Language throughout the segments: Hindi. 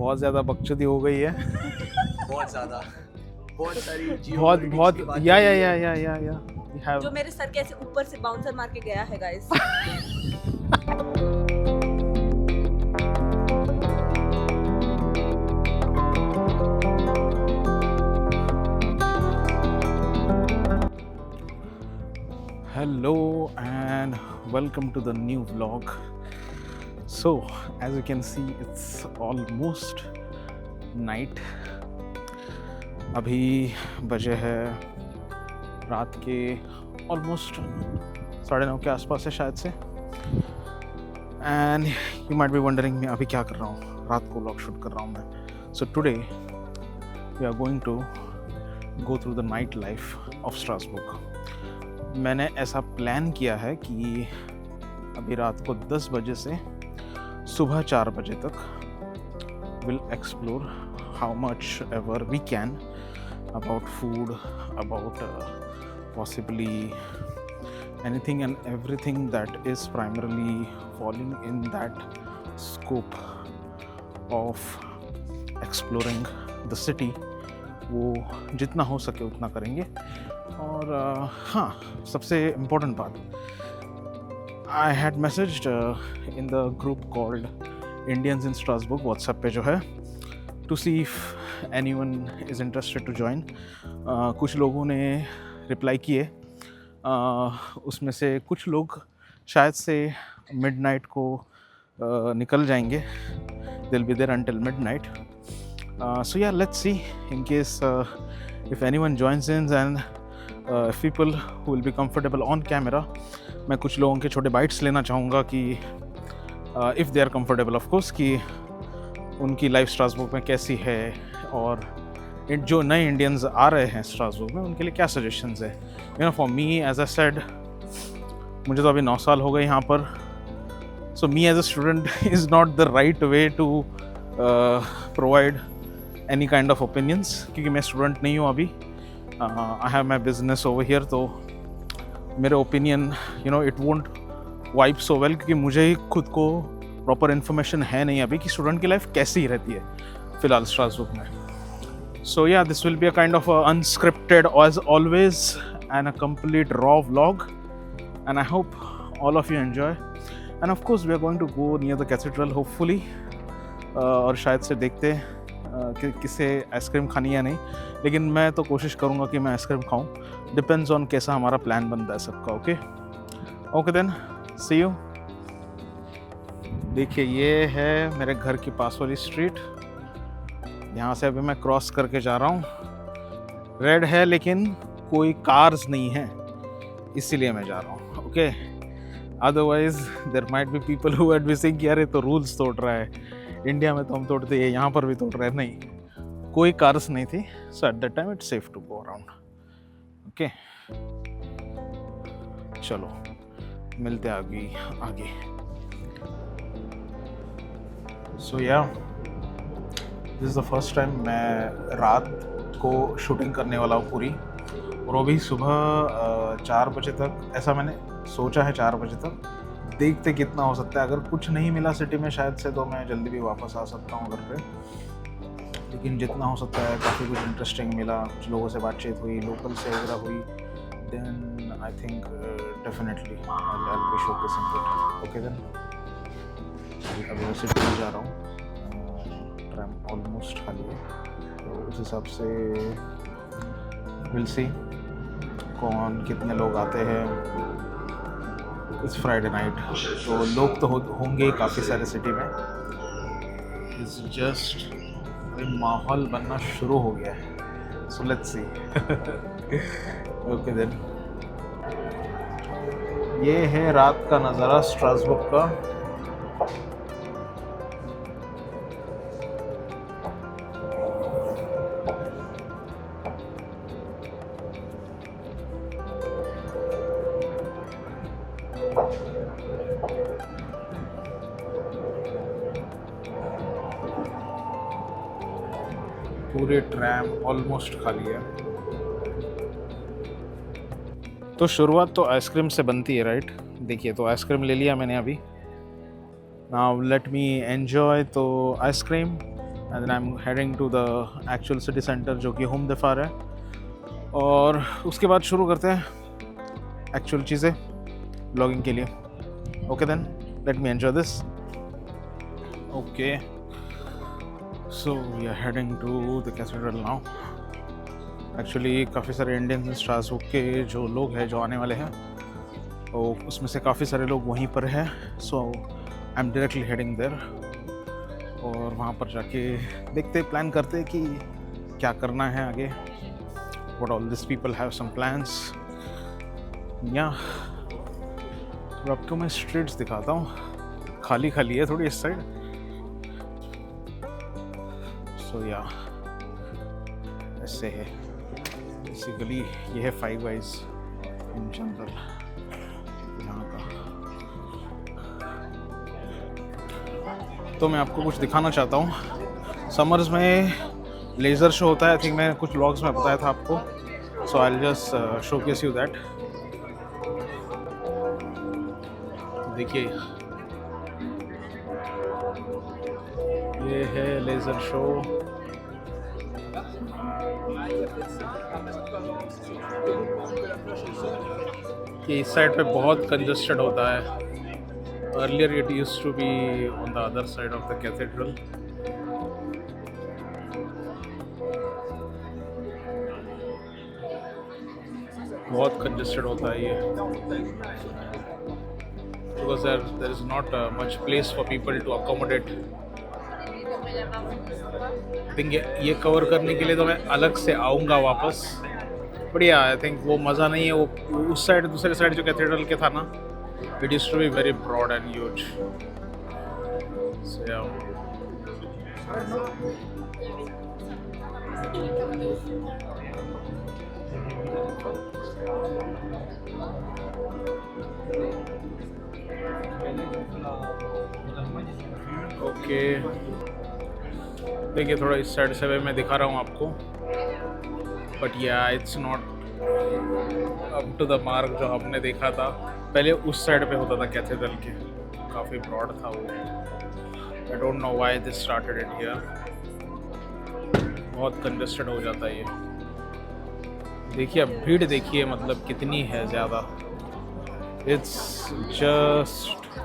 बहुत ज़्यादा बकचोदी हो गई है। बहुत ज़्यादा, बहुत सारी बहुत geopolitics बहुत की बातें या हुई या है। या या या We have- जो मेरे सर के ऐसे ऊपर से बाउंसर मार के गया है guys. Hello and welcome to the new vlog. So as you can see it's almost night. अभी बजे है रात के ऑलमोस्ट 9:30 के आसपास है शायद से। And you might be wondering मैं अभी क्या कर रहा हूँ, रात को व्लॉग शूट कर रहा हूँ मैं। So today we are going to go through the night life of Strasbourg. मैंने ऐसा प्लान किया है कि अभी रात को 10 बजे से सुबह 4 बजे तक will explore how much ever we can about food, about possibly anything and everything that is primarily falling in that scope of exploring the city, वो जितना हो सके उतना करेंगे। और हाँ, सबसे इम्पोर्टेंट बात, I had messaged in the group called Indians in Strasbourg WhatsApp पे जो है, to see if anyone is interested to join. कुछ लोगों ने रिप्लाई किए, उसमें से कुछ लोग शायद से मिडनाइट को निकल जाएंगे, will be there until midnight. So ya let's see in case if anyone joins in and people who will be comfortable on camera. मैं कुछ लोगों के छोटे बाइट्स लेना चाहूँगा कि if they are comfortable of course, कि उनकी लाइफ स्ट्रासबर्ग में कैसी है, और जो नए इंडियंस आ रहे हैं स्ट्रासबर्ग में उनके लिए क्या सजेशंस है। You know, for me as a said, मुझे तो अभी 9 साल हो गए यहाँ पर। So me as a student is not the right way to provide any kind of opinions, क्योंकि मैं स्टूडेंट नहीं हूँ अभी। I have my business over here, तो मेरे opinion you know it won't vibe so well, क्योंकि मुझे ही खुद को प्रॉपर इन्फॉर्मेशन है नहीं अभी कि स्टूडेंट की लाइफ कैसी ही रहती है फ़िलहाल स्ट्रासबर्ग में। So yeah, this will be a kind of a unscripted as always and a complete raw vlog, and I hope all of you enjoy. And of course we are going to go near the cathedral hopefully, और शायद से देखते कि किसे आइसक्रीम खानी है नहीं, लेकिन मैं तो कोशिश करूँगा कि मैं आइसक्रीम खाऊँ, डिपेंड्स ऑन कैसा हमारा प्लान बनता है सबका। Okay then, see you. देखिए ये है मेरे घर के पास वाली स्ट्रीट, यहाँ से अभी मैं क्रॉस करके जा रहा हूँ। रेड है लेकिन कोई कार्स नहीं है, इसीलिए मैं जा रहा हूँ। Okay, otherwise there might be people who are wishing कि अरे तो रूल्स तोड़ रहा है, इंडिया में तो हम तोड़ते हैं, यहाँ पर भी तोड़ रहे हैं। नहीं, कोई कार्स नहीं थी, so at that time it's safe to go around. Okay, चलो मिलते हैं आगे। So yeah this is the first time मैं रात को शूटिंग करने वाला हूँ पूरी, और वो भी सुबह 4 बजे तक। ऐसा मैंने सोचा है 4 बजे तक, देखते कितना हो सकता है। अगर कुछ नहीं मिला सिटी में शायद से, तो मैं जल्दी भी वापस आ सकता हूँ घर पे, लेकिन जितना हो सकता है काफ़ी कुछ इंटरेस्टिंग मिला, कुछ लोगों से बातचीत हुई, लोकल से वगैरह हुई, then I think definitely I will be showcasing it. Okay then, अभी मैं सिटी में जा रहा हूँ, ट्रैम ऑलमोस्ट खाली है, तो उस हिसाब से विल सी कौन कितने लोग आते हैं। इट्स फ्राइडे नाइट, तो लोग तो होंगे काफ़ी सारे सिटी में। इट्स जस्ट माहौल बनना शुरू हो गया है, so let's see. Okay then, ये है रात का नज़ारा स्ट्रासबर्ग का। पूरे ट्रैम ऑलमोस्ट खाली है। तो शुरुआत तो आइसक्रीम से बनती है, राइट? देखिए, तो आइसक्रीम ले लिया मैंने अभी। नाउ लेट मी एन्जॉय तो ice cream and then I am heading to the actual city centre जो कि होम दफार है, और उसके बाद शुरू करते हैं एक्चुअल चीज़ें ब्लॉगिंग के लिए. Okay then, let me enjoy this. Okay, so we are heading to the cathedral now. Actually काफ़ी सारे इंडियन स्ट्रासबुर्ग के जो लोग हैं जो आने वाले हैं, और उसमें से काफ़ी सारे लोग वहीं पर हैं. So I am directly heading there, और वहाँ पर जाके देखते प्लान करते कि क्या करना है आगे. What all this people have some plans. या तो आपको मैं स्ट्रीट्स दिखाता हूँ, खाली खाली है थोड़ी इस साइड. सो या ऐसे है बेसिकली. ये है फाइव आइज इन जनरल यहाँ का. तो मैं आपको कुछ दिखाना चाहता हूँ. समर्स में लेज़र शो होता है, आई थिंक मैं कुछ व्लॉग्स में बताया था आपको. So I will just showcase you that. देखिए ये है लेज़र शो. कि इस साइड पे बहुत कंजस्टेड होता है. Earlier it used to be on the other side of the cathedral. बहुत congested होता है ये, because there is not much place for people to accommodate. I think ये कवर करने के लिए तो मैं अलग से आऊँगा वापस. बढ़िया, आई थिंक वो मज़ा नहीं है. वो उस साइड, दूसरे साइड जो कैथेड्रल के था ना, it used to be very broad and huge. So yeah. Okay. देखिए थोड़ा इस साइड से भी मैं दिखा रहा हूँ आपको. But yeah it's not up to the mark जो हमने देखा था पहले. उस साइड पे होता था कैथेड्रल के, काफ़ी ब्रॉड था वो. आई don't know why this started it here. बहुत कंजस्टेड हो जाता है ये. देखिए अब भीड़ देखिए, मतलब कितनी है ज़्यादा. It's just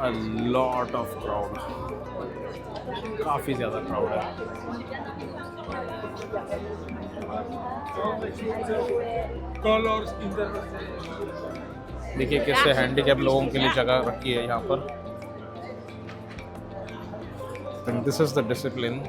a lot of crowd. काफ़ी ज़्यादा क्राउड है. देखिए कैसे हैंडीकैप लोगों के लिए जगह रखी है यहाँ पर. This is the discipline.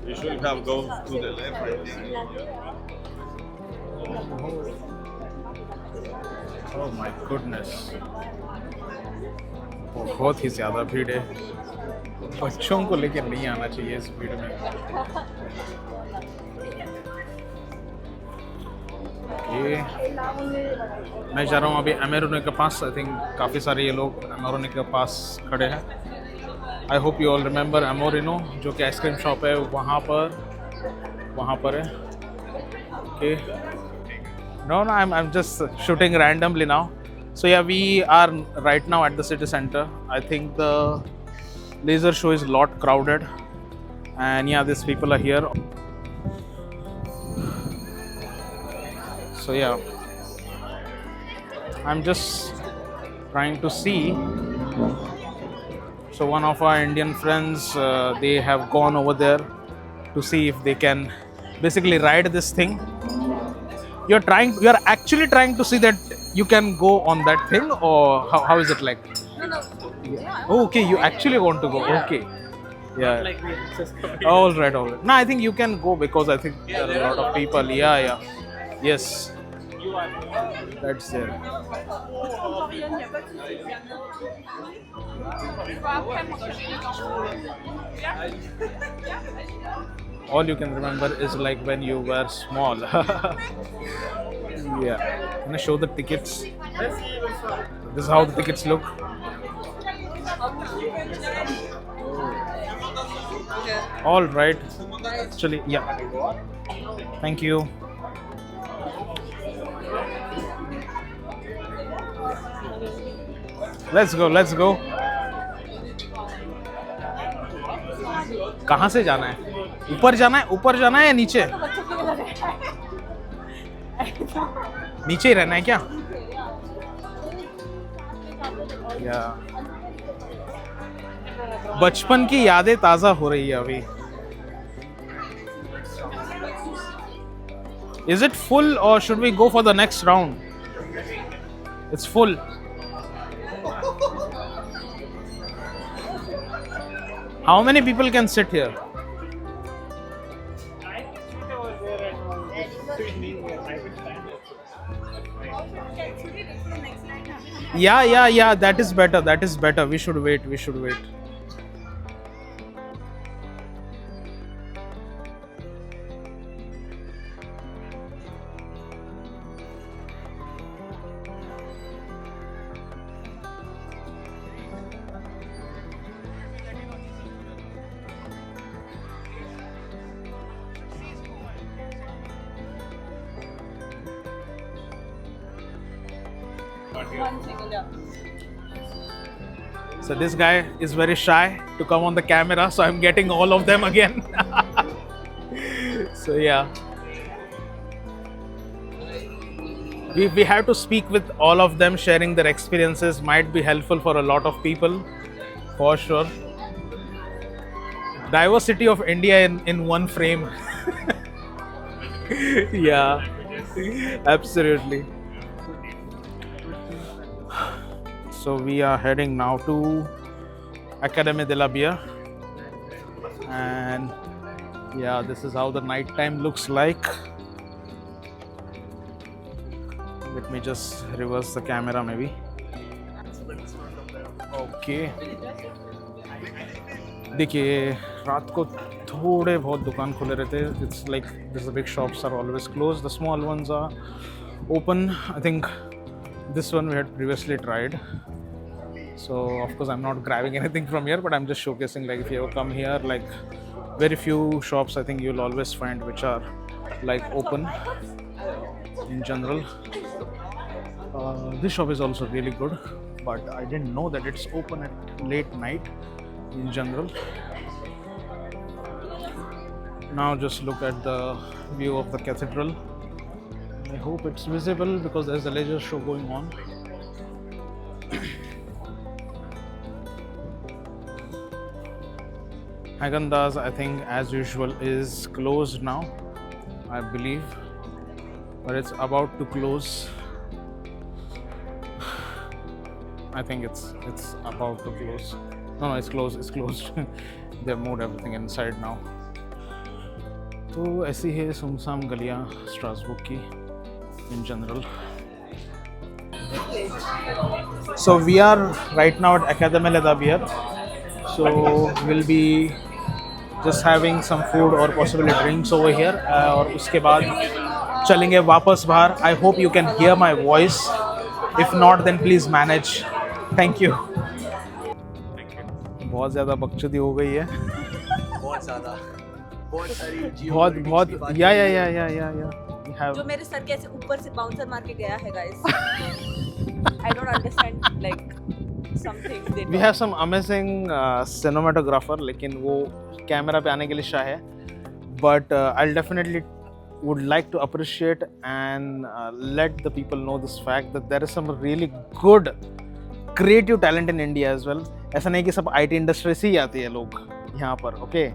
You should have go to the left, I think. Oh my goodness. बहुत ही ज़्यादा भीड़ है. बच्चों को लेकर नहीं आना चाहिए इस भीड़ में. ये मैं जा रहा हूँ अभी एमेरोने के पास. आई थिंक काफ़ी सारे ये लोग एमेरोने के पास खड़े हैं. I hope you all remember Amorino, जो कि आइसक्रीम शॉप है वहाँ पर है. Okay, no I am just shooting randomly now. So yeah we are right now at the city centre. I think the laser show is lot crowded and yeah this people are here. So yeah, I'm just trying to see. So one of our Indian friends, they have gone over there to see if they can basically ride this thing. You're actually trying to see that you can go on that thing, or how is it like? No. Oh, okay, you actually want to go. Okay. Yeah. Like we just All right. No, I think you can go because I think there are a lot of people. Yeah. Yes. That's there. All you can remember is like when you were small. Yeah. Can I show the tickets? This is how the tickets look. All right. Actually, yeah. Thank you. Let's go. Let's go. कहाँ से जाना है? ऊपर जाना है? ऊपर जाना है या नीचे? नीचे ही रहना है क्या? या बचपन की यादें ताजा हो रही है अभी. Is it full or should we go for the next round? It's full. How many people can sit here? Yeah. That is better. That is better. We should wait. We should wait. So this guy is very shy to come on the camera, so I'm getting all of them again. So yeah, we have to speak with all of them. Sharing their experiences might be helpful for a lot of people, for sure. Diversity of India in one frame. Yeah, absolutely. So we are heading now to Academy de la Bière, and yeah, this is how the night time looks like. Let me just reverse the camera maybe. Okay. देखिए रात को थोड़े बहुत दुकान खुले रहते हैं. It's like the big shops are always closed. The small ones are open. I think this one we had previously tried. So of course I'm not grabbing anything from here, but I'm just showcasing, like, if you ever come here, like, very few shops I think you'll always find which are like open in general. This shop is also really good, but I didn't know that it's open at late night in general. Now just look at the view of the cathedral. I hope it's visible because there's a laser show going on. Haagen-Dazs, I think, as usual, is closed now, I believe, but it's about to close. I think it's about to close. No, it's closed. It's closed. They've moved everything inside now. तो ऐसी है सुमसाम गलियाँ स्ट्रासबुर्ग की in general. So we are right now at Academy de la Bière. So we'll be just having some food or possibly drinks over here. और उसके बाद चलेंगे वापस बाहर. I hope you can hear my voice. If not, then please manage. Thank you. बहुत ज़्यादा बकचोदी हो गई है. बहुत ज़्यादा, बहुत सारी बहुत या. जो मेरे सर के ऐसे ऊपर से बाउंसर मार के गया है guys. I don't understand like something they We have some amazing cinematographer, लेकिन वो कैमरा पे आने के लिए शाय है. But I'll definitely would like to appreciate and let the people know this fact that there is some really good creative talent in India as well. ऐसा नहीं कि सब IT इंडस्ट्री से ही आती है लोग यहाँ पर. Okay,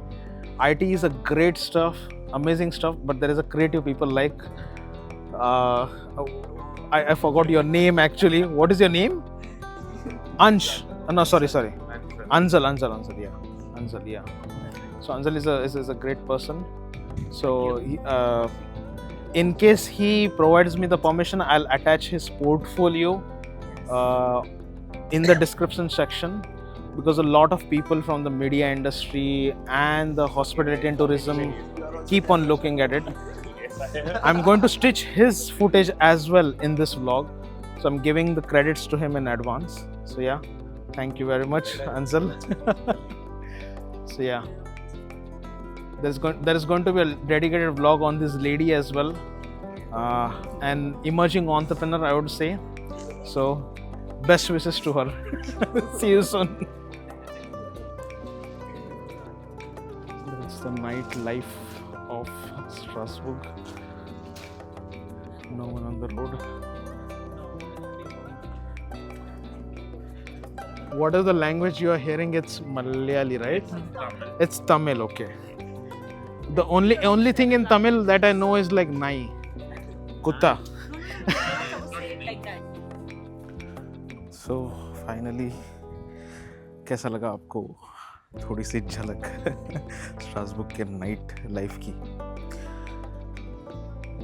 IT is a great stuff, amazing stuff, but there is a creative people like I forgot your name actually. What is your name? Ansh. No, sorry. Anzal, yeah. So Anzal is a great person. So in case he provides me the permission, I'll attach his portfolio in the description section, because a lot of people from the media industry and the hospitality and tourism keep on looking at it. I'm going to stitch his footage as well in this vlog. So I'm giving the credits to him in advance. So yeah, thank you very much, Ansel. So yeah, there is going to be a dedicated vlog on this lady as well. An emerging entrepreneur, I would say. So best wishes to her. See you soon. That's the nightlife of Strasbourg. No one on the road. What is the language you are hearing? It's Malayali, right? Tamil. It's Tamil, okay. The only thing in Tamil that I know is like nai, kutta. Say it like that. So finally, कैसा लगा आपको थोड़ी सी झलक स्ट्रासबुर्ग के नाइट लाइफ की?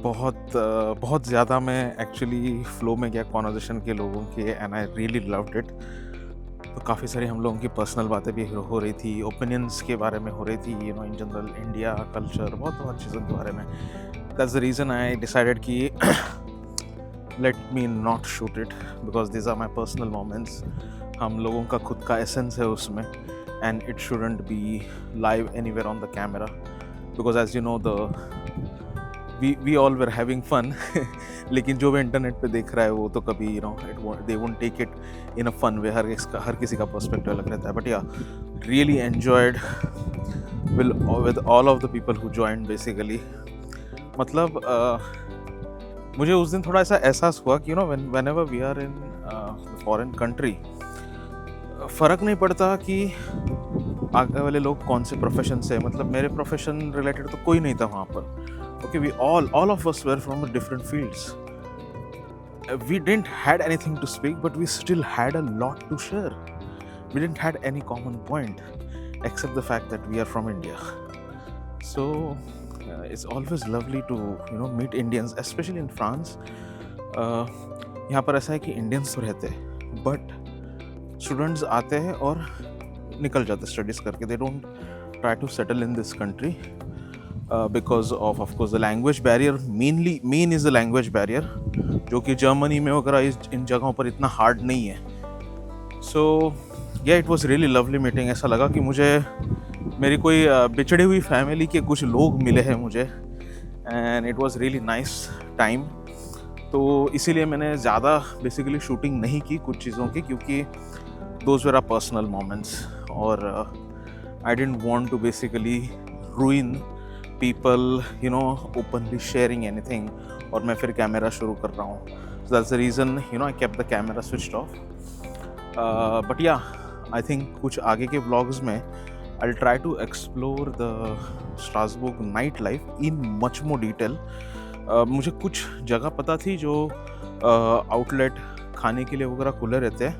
बहुत ज़्यादा मैं एक्चुअली फ्लो में गया कॉन्वर्सेशन के लोगों के, and I really loved it. तो काफ़ी सारी हम लोगों की पर्सनल बातें भी हो रही थी, ओपिनियंस के बारे में हो रही थी, you know, in general India culture, बहुत चीज़ों के बारे में. That's the reason I decided कि let me not shoot it, because this are my personal moments. हम लोगों का खुद का एसेंस है उसमें, and it shouldn't be live anywhere on the camera, because as you know we all were having fun. लेकिन जो भी इंटरनेट पे देख रहा है वो तो कभी you know they won't take it in a fun way. हर किसी का पर्सपेक्टिव अलग रहता है. बट या really enjoyed with all of the people who joined basically. मतलब मुझे उस दिन थोड़ा ऐसा एहसास हुआ कि you know whenever we are in foreign country, फ़र्क नहीं पड़ता कि आगे वाले लोग कौन से प्रोफेशन से. मतलब मेरे प्रोफेशन रिलेटेड तो कोई नहीं था वहाँ पर. Okay, we all of us were from different fields. We didn't had anything to speak, but we still had a lot to share. We didn't had any common point, except the fact that we are from India. So it's always lovely to meet Indians, especially in France. यहाँ पर ऐसा है कि Indians तो रहते हैं, but students आते हैं और निकल जाते हैं studies करके. They don't try to settle in this country. Because of course the language barrier. Main is the language barrier, जो कि जर्मनी में वगैरह इन जगहों पर इतना हार्ड नहीं है. So yeah, it was really lovely meeting. ऐसा लगा कि मुझे मेरी कोई बिछड़ी हुई फैमिली के कुछ लोग मिले हैं मुझे, and it was really nice time. तो इसीलिए मैंने ज़्यादा बेसिकली शूटिंग नहीं की कुछ चीज़ों की, क्योंकि those were our personal moments, और I didn't want to basically ruin people, you know, openly sharing anything. और मैं फिर कैमरा शुरू कर रहा हूँ. So that's the reason, you know, I kept the camera switched off. But yeah, I think कुछ आगे के vlogs में I'll try to explore the Strasbourg nightlife in much more detail. मुझे कुछ जगह पता थी जो आउटलेट खाने के लिए वगैरह खुले रहते हैं,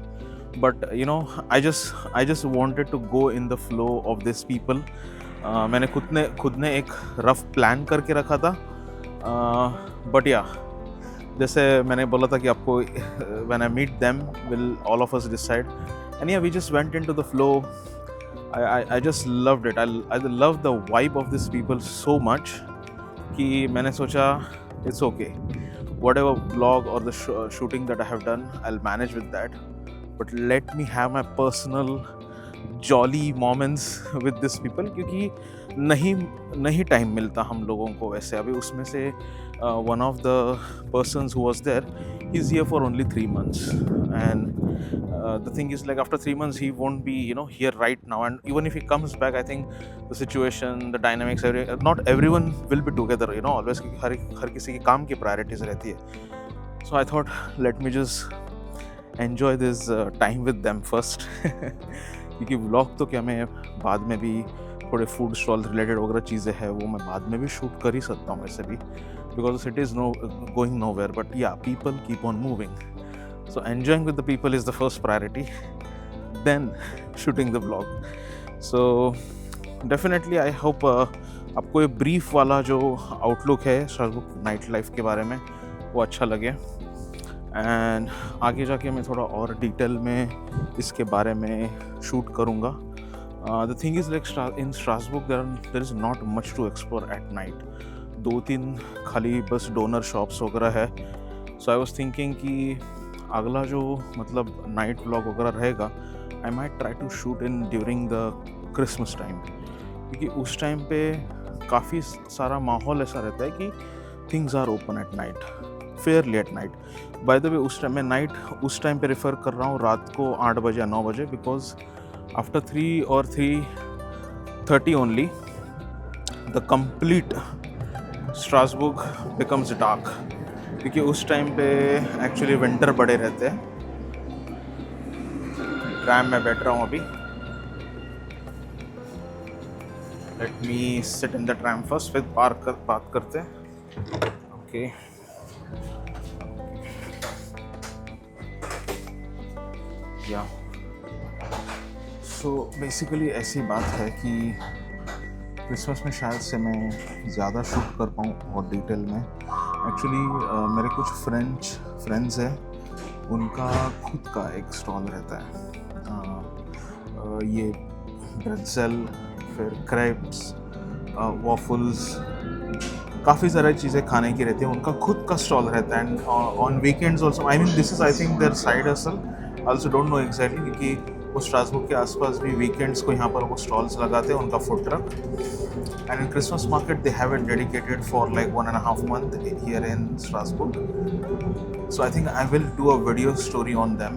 but you know, I just wanted to go in the flow of these people. मैंने खुद ने एक रफ प्लान करके रखा था. बट या जैसे मैंने बोला था कि आपको when I meet them will all of us decide, and yeah we just went into the flow. I just loved it. I love the vibe of this people so much कि मैंने सोचा it's okay, whatever vlog or the shooting that I have done, I'll manage with that, but let me have my personal jolly moments with these people, क्योंकि नहीं टाइम मिलता हम लोगों को वैसे. अभी उसमें से one of the persons who was there, he's here for only 3 months, and the thing is, like, after 3 months he won't be here right now, and even if he comes back, I think the situation, the dynamics, not everyone will be together, always. हर किसी की काम की priorities रहती है. So I thought, let me just enjoy this time with them first. क्योंकि व्लॉग तो क्या मैं बाद में भी थोड़े फूड स्टॉल रिलेटेड वगैरह चीज़ें हैं वो मैं बाद में भी शूट कर ही सकता हूँ वैसे भी, because it is going nowhere. But yeah, people keep on moving, so enjoying with the people is the first priority, then shooting the vlog. So definitely I hope आपको ये ब्रीफ वाला जो आउटलुक है स्ट्रासबुर्ग नाइट लाइफ के बारे में वो अच्छा लगे, एंड आगे जाके मैं थोड़ा और डिटेल में इसके बारे में शूट करूँगा. The thing is, like, in Strasbourg there is not much to explore at night, 2-3 खाली बस डोनर शॉप्स वगैरह है. सो आई वाज थिंकिंग कि अगला जो मतलब नाइट व्लॉग वगैरह रहेगा, I might try to shoot in during the Christmas time, क्योंकि उस टाइम पे काफ़ी सारा माहौल ऐसा रहता है कि things are open at night, fairly at night. By the way उस टाइम मैं नाइट उस टाइम पे रेफ़र कर रहा हूँ रात को 8 बजे या 9 बजे, because after 3 or 3:30 only the complete Strasbourg becomes dark, क्योंकि उस टाइम पे एक्चुअली विंटर बड़े रहते हैं. ट्रैम में बैठ रहा हूँ अभी. Let me sit in the tram first, फिर बात करते हैं. ओके. या सो बेसिकली ऐसी बात है कि क्रिसमस में शायद से मैं ज़्यादा शूट कर पाऊँ और डिटेल में. एक्चुअली मेरे कुछ फ्रेंड्स हैं, उनका खुद का एक स्टॉल रहता है. ये ब्रेडसेल, फिर क्रेप्स, वॉफल्स, काफ़ी सारी चीज़ें खाने की रहती है. उनका खुद का स्टॉल रहता है. And on weekends also, I mean this is I think their side hustle. Also don't know exactly, क्योंकि वो स्ट्रासबुर्ग के आसपास भी वीकेंड्स को यहाँ पर वो स्टॉल्स लगाते हैं, उनका food truck. And in Christmas market they have it dedicated for like 1.5 month here in Strasbourg. So I think I will do a video story on them.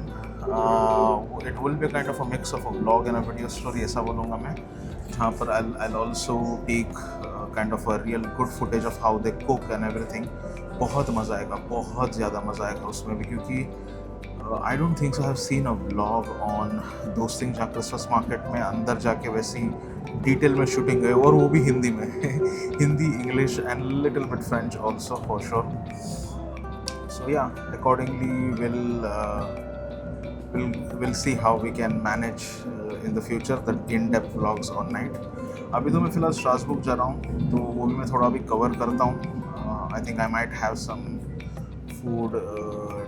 It will be kind of a mix of a blog and a video story, ऐसा बोलूँगा मैं, जहाँ पर I also take kind of a real good footage of how they cook and everything. बहुत मज़ा आएगा, बहुत ज़्यादा मज़ा आएगा उसमें भी, क्योंकि I don't think so I have seen a vlog on those things जहाँ क्रिसमस मार्केट में अंदर जाके वैसी डिटेल में शूटिंग गए, और वो भी हिंदी में Hindi, English and little bit French also for sure. So yeah accordingly we'll see how we can manage in the future the in-depth vlogs on night. अभी तो मैं फ़िलहाल स्ट्रासबुर्ग जा रहा हूँ, तो वो भी मैं थोड़ा अभी कवर करता हूँ. I think I might have some food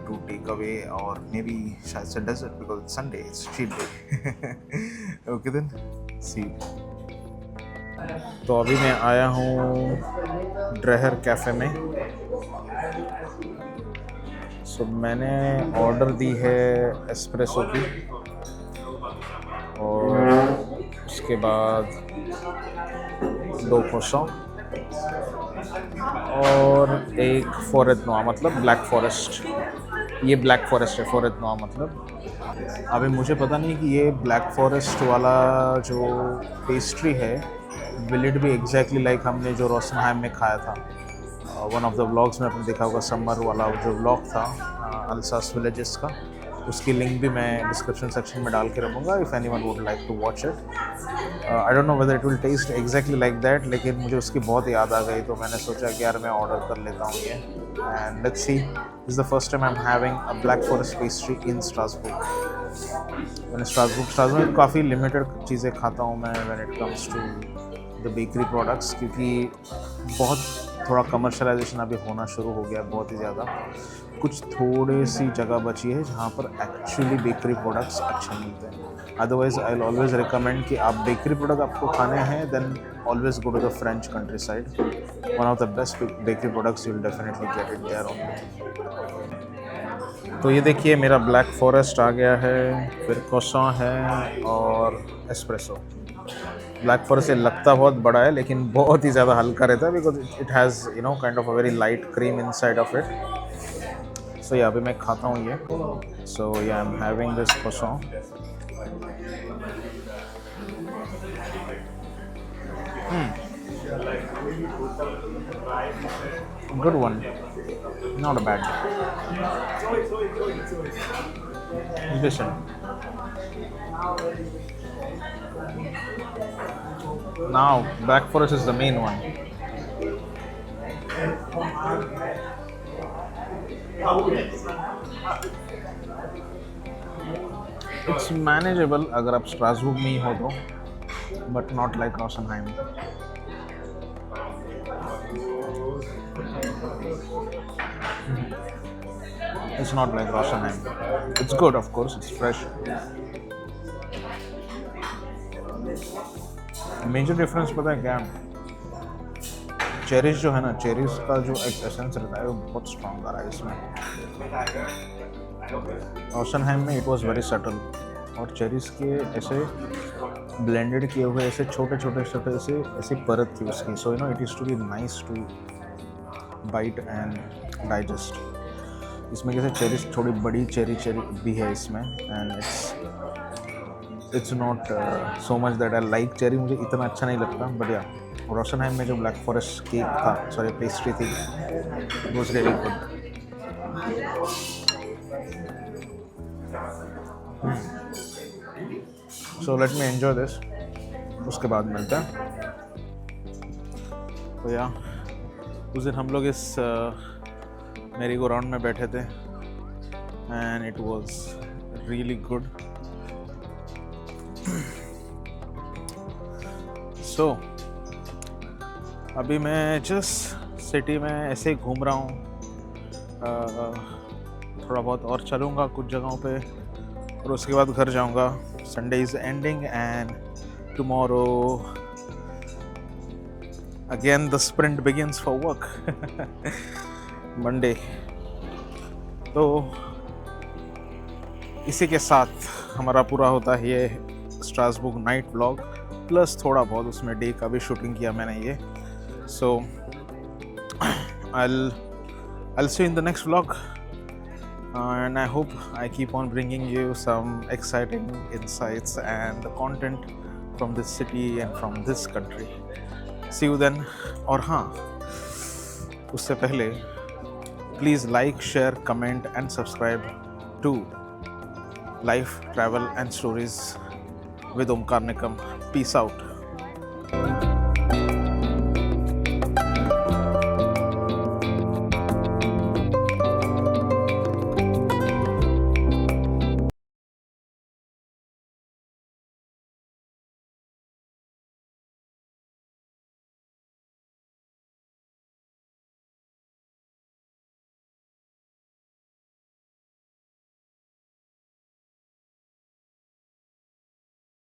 to take away, or maybe शायद से dessert, because it's Sunday, it's cheat day. Okay then, see you. तो अभी मैं आया हूँ ड्रेहर कैफ़े में. सो मैंने ऑर्डर दी है एस्प्रेसो की, और उसके बाद 2 croissant और एक फॉरेट नोआ, मतलब ब्लैक फॉरेस्ट. ये ब्लैक फॉरेस्ट है, फॉरेट नोआ मतलब. अभी मुझे पता नहीं कि ये ब्लैक फॉरेस्ट वाला जो पेस्ट्री है, will it be exactly like हमने जो रोसनहाइम में खाया था. वन ऑफ द व्लॉग्स में आपने देखा होगा, समर वाला जो व्लॉग था अल्सास विलेजेस का, उसकी लिंक भी मैं डिस्क्रिप्शन सेक्शन में डाल के रखूँगा, if anyone would like to watch it. I don't know whether it will taste exactly like that, लेकिन मुझे उसकी बहुत याद आ गई, तो मैंने सोचा कि यार मैं ऑर्डर कर लेता हूँ ये. And let's see, this is the first time I am having a black forest pastry in Strasbourg. मैंने स्ट्रासबुर्ग में काफ़ी लिमिटेड चीज़ें खाता हूँ मैं when it comes to the bakery products, क्योंकि बहुत थोड़ा कमर्शलाइजेशन अभी होना शुरू हो गया, बहुत ही ज़्यादा. कुछ थोड़ी सी जगह बची है जहाँ पर एक्चुअली बेकरी प्रोडक्ट्स अच्छे मिलते हैं. Otherwise I will always recommend कि आप बेकरी प्रोडक्ट आपको खाने हैं, then always go to the French countryside. One of the best bakery products you will definitely get it there only. तो ये देखिए मेरा ब्लैक फॉरेस्ट आ गया है, फिर croissant है और एस्प्रेसो. ब्लैक फॉरेस्ट लगता बहुत बड़ा है, लेकिन बहुत ही ज़्यादा हल्का रहता है, because it has kind of a very light cream inside of it. So yeah अभी मैं खाता हूँ ये. So yeah I am having this croissant. Good one, not a bad. Listen. Now, Black Forest is the main one. It's manageable अगर आप स्ट्रासबुर्ग में ही हो तो, but not like Rosenheim. It's not like Rosenheim. It's good, of course. It's fresh. Major difference पता है क्या? चेरीज जो है ना, चेरीज का जो एक एसेंस रहता है वो बहुत स्ट्रॉन्ग आ रहा है इसमें। रोशनहाइम में इट वाज वेरी सटल, और चेरीज के ऐसे ब्लेंडेड किए हुए ऐसे छोटे छोटे छोटे ऐसे परत थी उसकी। So you know it is to be nice to bite and digest. इसमें जैसे चेरीज थोड़ी बड़ी चेरी भी है इसमें, and it's not so much that I like cherry, मुझे इतना अच्छा नहीं लगता। बट या रोशनहाइम में जो ब्लैक फॉरेस्ट केक था, सॉरी पेस्ट्री थी, it was really good. So let me enjoy this, उसके बाद मिलते हैं। तो या उस दिन हम लोग इस मेरी गो राउंड में बैठे थे, and it was really good. So अभी मैं जस्ट सिटी में ऐसे ही घूम रहा हूँ, थोड़ा बहुत और चलूँगा कुछ जगहों पे, और उसके बाद घर जाऊँगा। Sunday is ending and tomorrow again the sprint begins for work Monday. तो इसी के साथ हमारा पूरा होता है ये स्ट्रासबर्ग नाइट व्लॉग, प्लस थोड़ा बहुत उसमें डे का भी शूटिंग किया मैंने ये। सो I'll see you in the next vlog, and I hope I keep on bringing you some exciting insights and the content from this city and from this country. See you then. और हाँ, उससे पहले please like, share, comment and subscribe to Life, Travel and Stories with Omkar Nikam. Peace out.